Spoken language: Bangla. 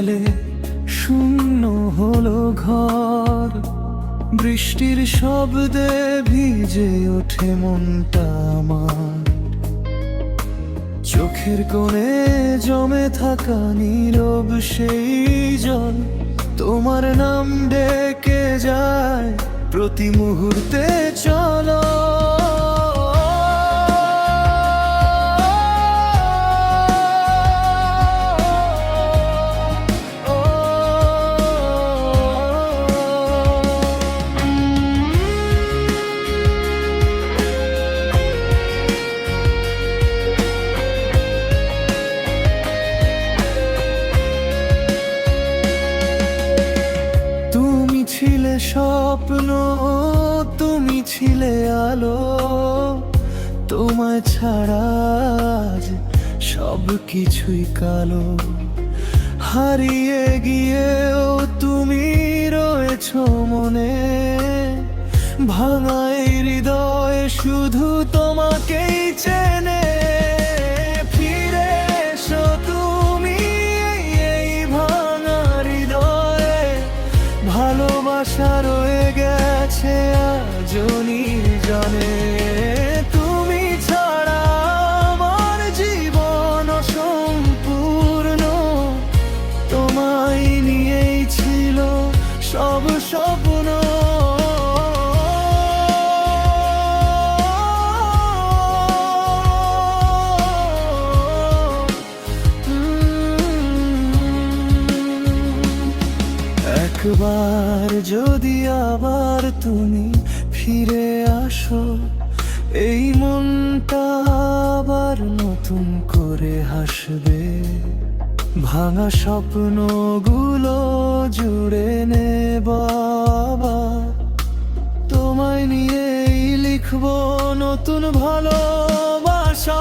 এলে শূন্য হলো ঘর, বৃষ্টির শব্দে ভিজে ওঠে মনটা আমার। চোখের কোণে জমে থাকা নীরব সেই জল, তোমার নাম ডেকে যায় প্রতি মুহূর্তে। চলো ছিলে স্বপ্ন, তুমি ছিলে আলো, তোমায় ছাড়া আজ সব কিছুই কালো। হারিয়ে গিয়েও তুমি রয়েছো মনে, ভাঙা এই হৃদয় শুধু তোমাকেই চেনে। ফিরে এসো তুমি এই ভাঙা হৃদয়ে, ভালোবাসা রয়ে গেছে আজও নির্জনে। তুমি ছাড়া আমার জীবন অসম্পূর্ণ, তোমায় নিয়েই ছিল সব স্বপ্ন। একবার যদি আবার তুমি ফিরে আসো, এই মনটা আবার নতুন করে হাসবে। ভাঙা স্বপ্নগুলো জুড়ে নেব আবার, তোমায় নিয়েই লিখবো নতুন ভালোবাসা।